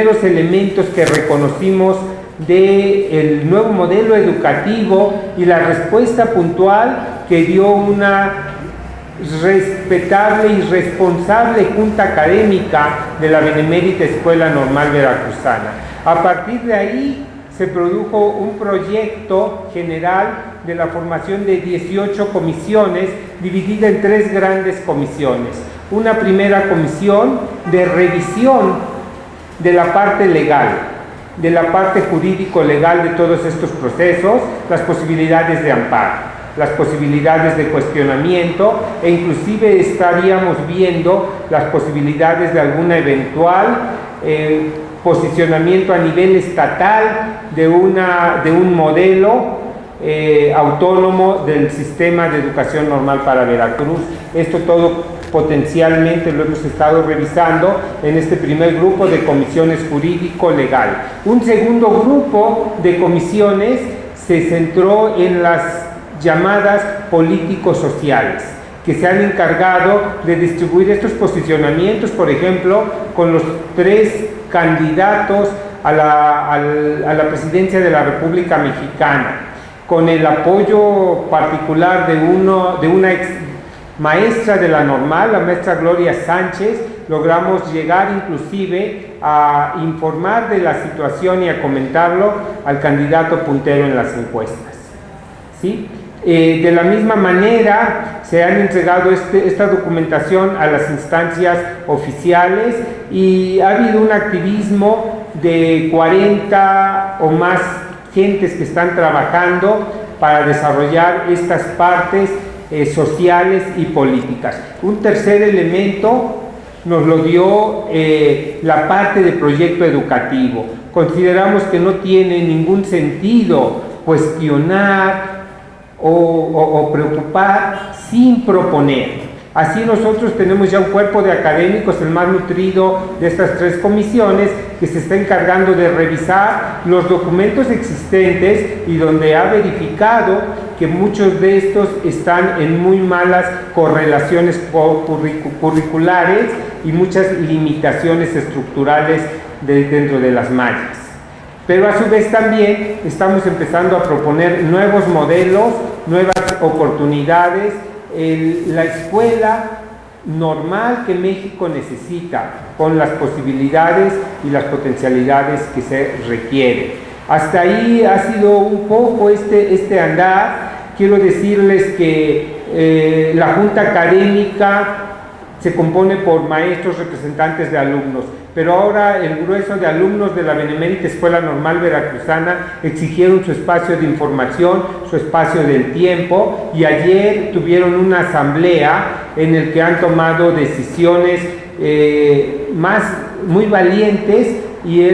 Los elementos que reconocimos del nuevo modelo educativo y la respuesta puntual que dio una respetable y responsable junta académica de la Benemérita Escuela Normal Veracruzana. A partir de ahí se produjo un proyecto general de la formación de 18 comisiones dividida en 3 grandes comisiones. Una primera comisión de revisión de la parte legal, de la parte jurídico-legal de todos estos procesos, las posibilidades de amparo, las posibilidades de cuestionamiento e inclusive estaríamos viendo las posibilidades de alguna eventual posicionamiento a nivel estatal de un modelo autónomo del sistema de educación normal para Veracruz. Esto todo potencialmente lo hemos estado revisando en este primer grupo de comisiones jurídico-legal. Un segundo grupo de comisiones se centró en las llamadas políticos-sociales, que se han encargado de distribuir estos posicionamientos, por ejemplo, con los 3 candidatos a la presidencia de la República Mexicana, con el apoyo particular de una ex maestra de la normal, la maestra Gloria Sánchez. Logramos llegar inclusive a informar de la situación y a comentarlo al candidato puntero en las encuestas, ¿sí? De la misma manera se han entregado esta documentación a las instancias oficiales y ha habido un activismo de 40 o más gentes que están trabajando para desarrollar estas partes sociales y políticas. Un tercer elemento nos lo dio la parte de proyecto educativo. Consideramos que no tiene ningún sentido cuestionar o preocupar sin proponer. Así nosotros tenemos ya un cuerpo de académicos, el más nutrido de estas 3 comisiones, que se está encargando de revisar los documentos existentes y donde ha verificado que muchos de estos están en muy malas correlaciones curriculares y muchas limitaciones estructurales dentro de las mallas. Pero a su vez también estamos empezando a proponer nuevos modelos, nuevas oportunidades, la escuela normal que México necesita, con las posibilidades y las potencialidades que se requieren. Hasta ahí ha sido un poco este andar. Quiero decirles que la junta académica se compone por maestros, representantes de alumnos, pero ahora el grueso de alumnos de la Benemérita Escuela Normal Veracruzana exigieron su espacio de información, su espacio del tiempo, y ayer tuvieron una asamblea en el que han tomado decisiones muy valientes, y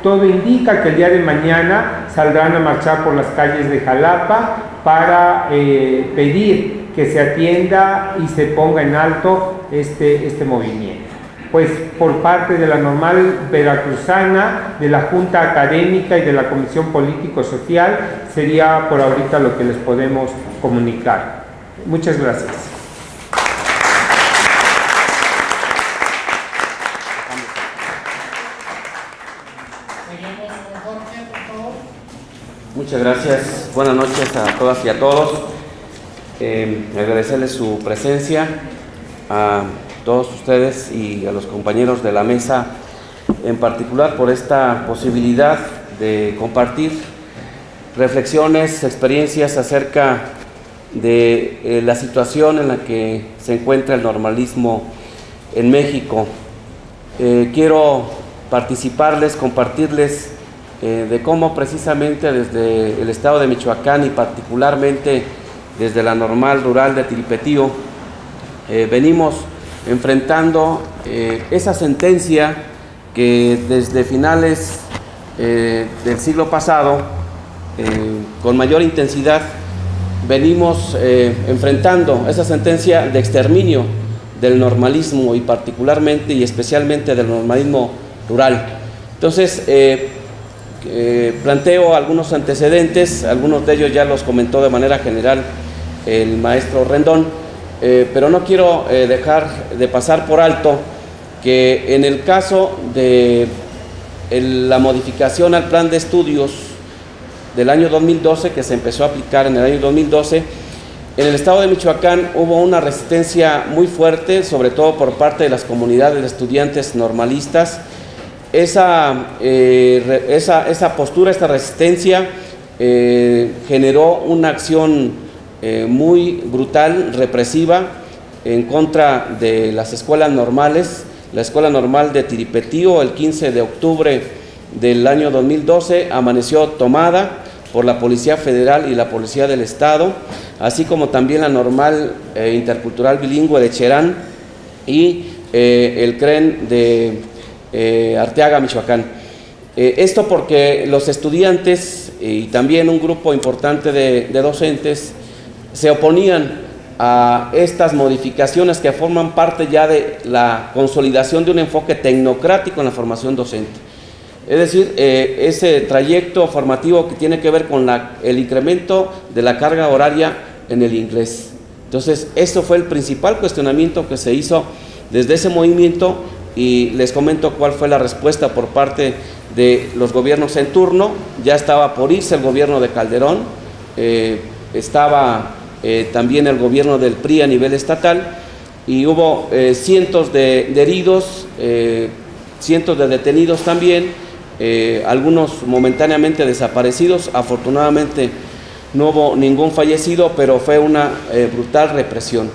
todo indica que el día de mañana saldrán a marchar por las calles de Jalapa para pedir que se atienda y se ponga en alto este movimiento. Pues por parte de la Normal Veracruzana, de la Junta Académica y de la Comisión Político-Social, sería por ahorita lo que les podemos comunicar. Muchas gracias. Muchas gracias. Buenas noches a todas y a todos. Agradecerles su presencia, a todos ustedes y a los compañeros de la mesa, en particular por esta posibilidad de compartir reflexiones, experiencias acerca de la situación en la que se encuentra el normalismo en México. Quiero compartirles de cómo precisamente desde el estado de Michoacán y particularmente desde la Normal Rural de Tilpetío venimos enfrentando esa sentencia que desde finales del siglo pasado, con mayor intensidad, venimos enfrentando esa sentencia de exterminio del normalismo y particularmente y especialmente del normalismo rural. Entonces, planteo algunos antecedentes, algunos de ellos ya los comentó de manera general el maestro Rendón, pero no quiero dejar de pasar por alto que en el caso de la modificación al plan de estudios del año 2012, que se empezó a aplicar en el año 2012, en el estado de Michoacán hubo una resistencia muy fuerte, sobre todo por parte de las comunidades de estudiantes normalistas. Esa postura, esta resistencia generó una acción muy brutal, represiva, en contra de las escuelas normales. La Escuela Normal de Tiripetío, el 15 de octubre del año 2012, amaneció tomada por la Policía Federal y la Policía del Estado, así como también la Normal Intercultural Bilingüe de Cherán y el CREN de Arteaga, Michoacán. Esto porque los estudiantes y también un grupo importante de docentes se oponían a estas modificaciones que forman parte ya de la consolidación de un enfoque tecnocrático en la formación docente. Es decir, ese trayecto formativo que tiene que ver con el incremento de la carga horaria en el inglés. Entonces, eso fue el principal cuestionamiento que se hizo desde ese movimiento, y les comento cuál fue la respuesta por parte de los gobiernos en turno. Ya estaba por irse el gobierno de Calderón, estaba también el gobierno del PRI a nivel estatal, y hubo cientos de heridos, cientos de detenidos también, algunos momentáneamente desaparecidos. Afortunadamente no hubo ningún fallecido, pero fue una brutal represión.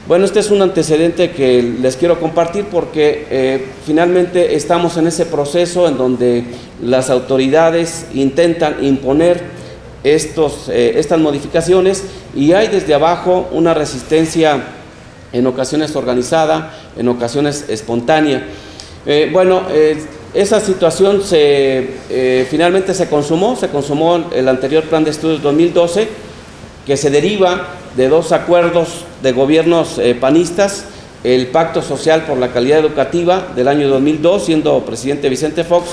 Bueno, este es un antecedente que les quiero compartir porque finalmente estamos en ese proceso en donde las autoridades intentan imponer estas modificaciones, y hay desde abajo una resistencia en ocasiones organizada, en ocasiones espontánea. Esa situación finalmente se consumó el anterior plan de estudios 2012, que se deriva de dos acuerdos de gobiernos panistas: el Pacto Social por la Calidad Educativa del año 2002, siendo presidente Vicente Fox,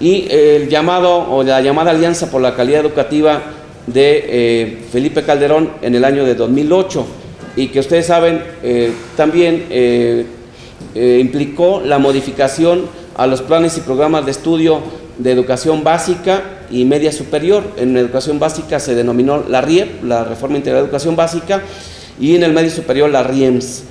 y la llamada Alianza por la Calidad Educativa de Felipe Calderón en el año de 2008, y que ustedes saben también implicó la modificación a los planes y programas de estudio de educación básica y media superior. En educación básica se denominó la RIEP, la Reforma Integral de Educación Básica, y en el medio superior la RIEMS.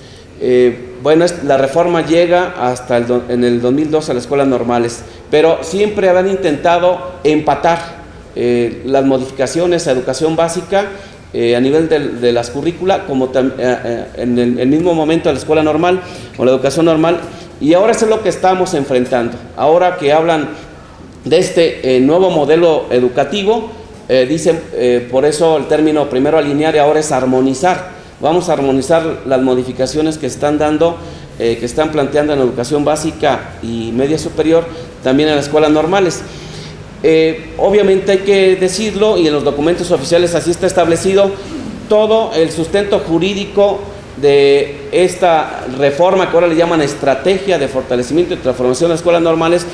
La reforma llega hasta en el 2012 a las escuelas normales, pero siempre habían intentado empatar las modificaciones a educación básica a nivel de las currículas, como en el mismo momento a la escuela normal o la educación normal. Y ahora eso es lo que estamos enfrentando. Ahora que hablan de este nuevo modelo educativo, dicen, por eso el término primero alinear y ahora es armonizar. Vamos a armonizar las modificaciones que están dando, que están planteando en educación básica y media superior, también en las escuelas normales. Obviamente hay que decirlo, y en los documentos oficiales así está establecido, todo el sustento jurídico de esta reforma, que ahora le llaman estrategia de fortalecimiento y transformación de las escuelas normales,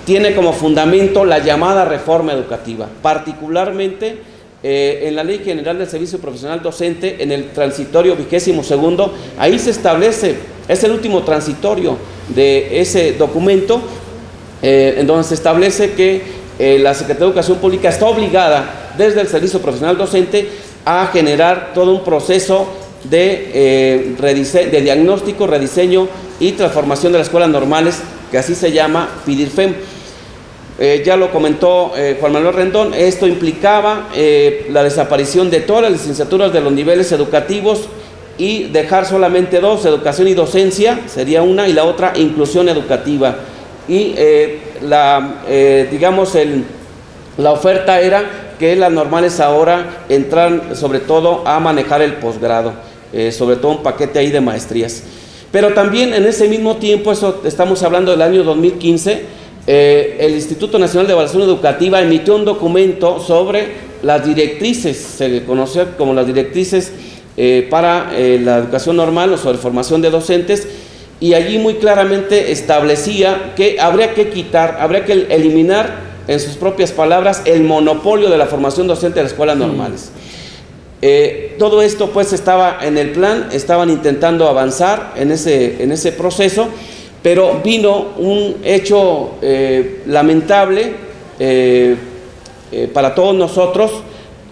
tiene como fundamento la llamada reforma educativa, particularmente en la Ley General del Servicio Profesional Docente, en el transitorio 22º, ahí se establece, es el último transitorio de ese documento, en donde se establece que la Secretaría de Educación Pública está obligada desde el Servicio Profesional Docente a generar todo un proceso de diagnóstico, rediseño y transformación de las escuelas normales, que así se llama PIDIRFEM. Ya lo comentó Juan Manuel Rendón. Esto implicaba la desaparición de todas las licenciaturas de los niveles educativos y dejar solamente dos: educación y docencia, sería una, y la otra inclusión educativa. Y la oferta era que las normales ahora entran sobre todo a manejar el posgrado, sobre todo un paquete ahí de maestrías. Pero también en ese mismo tiempo, eso estamos hablando del año 2015, el Instituto Nacional de Evaluación Educativa emitió un documento sobre las directrices, se le conoció como las directrices para la educación normal o sobre formación de docentes, y allí muy claramente establecía que habría que eliminar, en sus propias palabras, el monopolio de la formación docente de las escuelas normales. Todo esto pues estaba en el plan, estaban intentando avanzar en ese proceso, Pero vino un hecho lamentable para todos nosotros,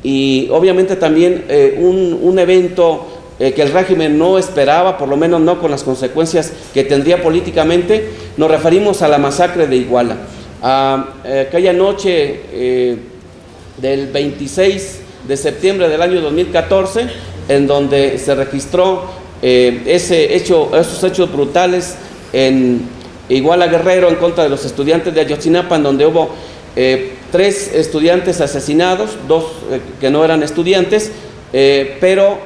y obviamente también un evento que el régimen no esperaba, por lo menos no con las consecuencias que tendría políticamente. Nos referimos a la masacre de Iguala. Aquella noche del 26 de septiembre del año 2014, en donde se registró esos hechos brutales en Iguala, Guerrero, en contra de los estudiantes de Ayotzinapa, en donde hubo 3 estudiantes asesinados, 2 que no eran estudiantes, pero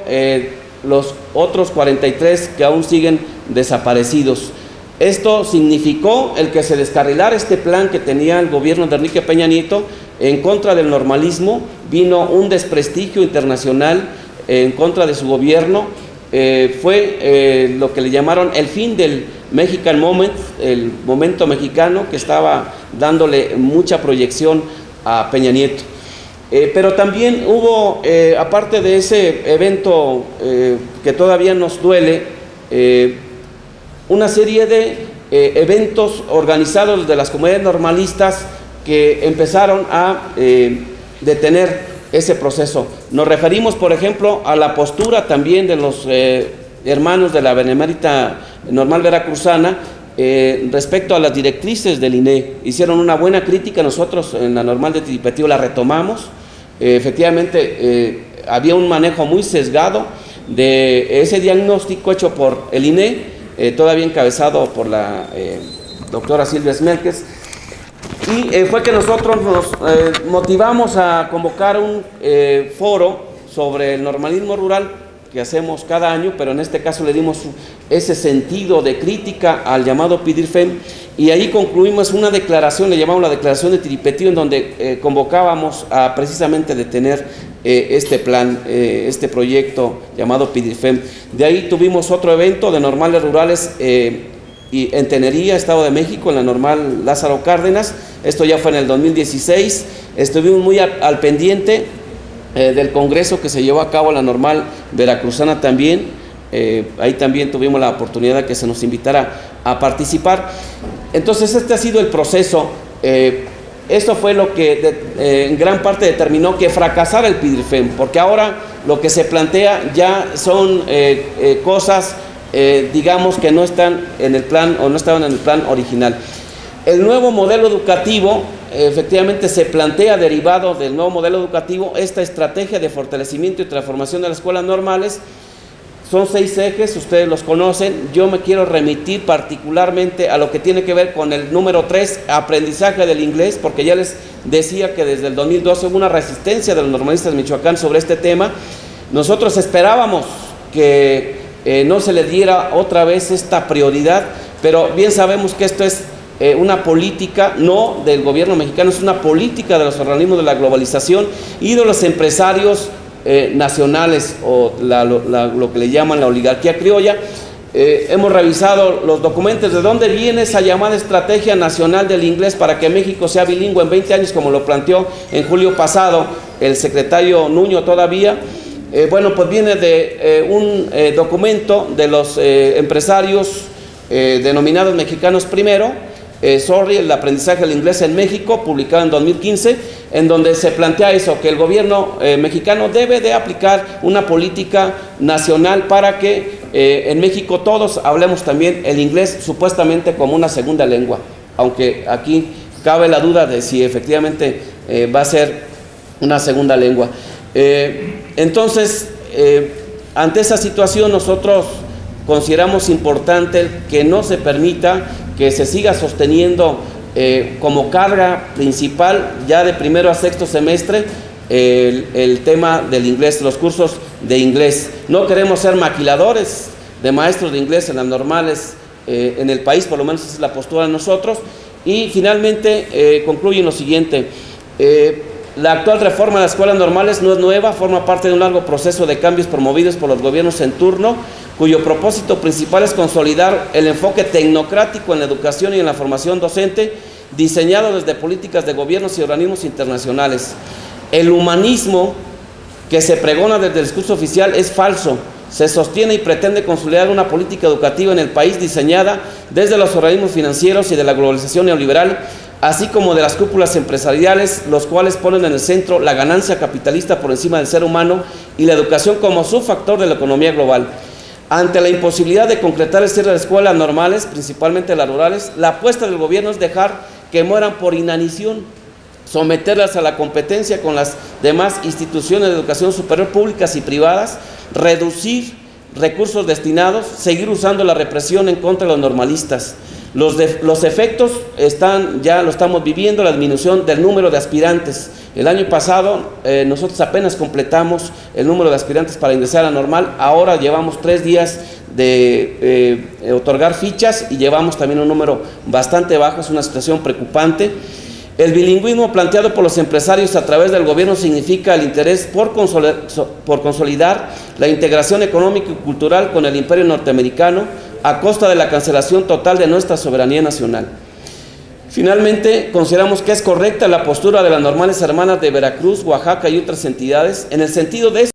los otros 43 que aún siguen desaparecidos. Esto significó el que se descarrilara este plan que tenía el gobierno de Enrique Peña Nieto en contra del normalismo. Vino un desprestigio internacional en contra de su gobierno. Fue lo que le llamaron el fin del Mexican Moment, el momento mexicano, que estaba dándole mucha proyección a Peña Nieto. Pero también hubo, aparte de ese evento que todavía nos duele, una serie de eventos organizados de las comunidades normalistas que empezaron a detener ese proceso. Nos referimos, por ejemplo, a la postura también de los hermanos de la Benemérita Normal Veracruzana respecto a las directrices del INE. Hicieron una buena crítica, nosotros en la Normal de Tiripetío la retomamos. Efectivamente, había un manejo muy sesgado de ese diagnóstico hecho por el INE, todavía encabezado por la doctora Silvia Smerkes, y fue que nosotros nos motivamos a convocar un foro sobre el normalismo rural que hacemos cada año, pero en este caso le dimos ese sentido de crítica al llamado PIDIRFEM, y ahí concluimos una declaración, le llamamos la declaración de Tiripetío, en donde convocábamos a precisamente detener este plan, este proyecto llamado PIDIRFEM. De ahí tuvimos otro evento de normales rurales y en Tenería, Estado de México, en la Normal Lázaro Cárdenas. Esto ya fue en el 2016. Estuvimos muy al pendiente del congreso que se llevó a cabo en la Normal Veracruzana también. Ahí también tuvimos la oportunidad de que se nos invitara a participar. Entonces este ha sido el proceso. Esto fue lo que en gran parte determinó que fracasara el PIDIRFEM, porque ahora lo que se plantea ya son cosas, digamos, que no están en el plan o no estaban en el plan original. El nuevo modelo educativo, efectivamente, se plantea derivado del nuevo modelo educativo esta estrategia de fortalecimiento y transformación de las escuelas normales. Son 6 ejes, ustedes los conocen. Yo me quiero remitir particularmente a lo que tiene que ver con el número 3, aprendizaje del inglés, porque ya les decía que desde el 2012 hubo una resistencia de los normalistas de Michoacán sobre este tema. Nosotros esperábamos que no se le diera otra vez esta prioridad, pero bien sabemos que esto es una política no del gobierno mexicano, es una política de los organismos de la globalización y de los empresarios nacionales, o lo que le llaman la oligarquía criolla. Hemos revisado los documentos de dónde viene esa llamada estrategia nacional del inglés para que México sea bilingüe en 20 años, como lo planteó en julio pasado el secretario Nuño todavía. Bueno, pues viene de un documento de los empresarios denominados mexicanos primero, el aprendizaje del inglés en México, publicado en 2015, en donde se plantea eso, que el gobierno mexicano debe de aplicar una política nacional para que en México todos hablemos también el inglés supuestamente como una segunda lengua, aunque aquí cabe la duda de si efectivamente va a ser una segunda lengua. Entonces, ante esa situación nosotros consideramos importante que no se permita que se siga sosteniendo como carga principal ya de primero a sexto semestre el tema del inglés, los cursos de inglés. No queremos ser maquiladores de maestros de inglés en las normales en el país, por lo menos esa es la postura de nosotros. Y finalmente concluye lo siguiente: la actual reforma de las escuelas normales no es nueva, forma parte de un largo proceso de cambios promovidos por los gobiernos en turno, cuyo propósito principal es consolidar el enfoque tecnocrático en la educación y en la formación docente, diseñado desde políticas de gobiernos y organismos internacionales. El humanismo que se pregona desde el discurso oficial es falso. se sostiene y pretende consolidar una política educativa en el país diseñada desde los organismos financieros y de la globalización neoliberal, así como de las cúpulas empresariales, los cuales ponen en el centro la ganancia capitalista por encima del ser humano y la educación como subfactor de la economía global. Ante la imposibilidad de concretar el cierre de escuelas normales, principalmente las rurales, la apuesta del gobierno es dejar que mueran por inanición, someterlas a la competencia con las demás instituciones de educación superior públicas y privadas, reducir recursos destinados, seguir usando la represión en contra de los normalistas. Los efectos ya lo estamos viviendo, la disminución del número de aspirantes. El año pasado nosotros apenas completamos el número de aspirantes para ingresar a normal, ahora llevamos 3 días de otorgar fichas y llevamos también un número bastante bajo, es una situación preocupante. El bilingüismo planteado por los empresarios a través del gobierno significa el interés por consolidar la integración económica y cultural con el imperio norteamericano a costa de la cancelación total de nuestra soberanía nacional. Finalmente, consideramos que es correcta la postura de las normales hermanas de Veracruz, Oaxaca y otras entidades en el sentido de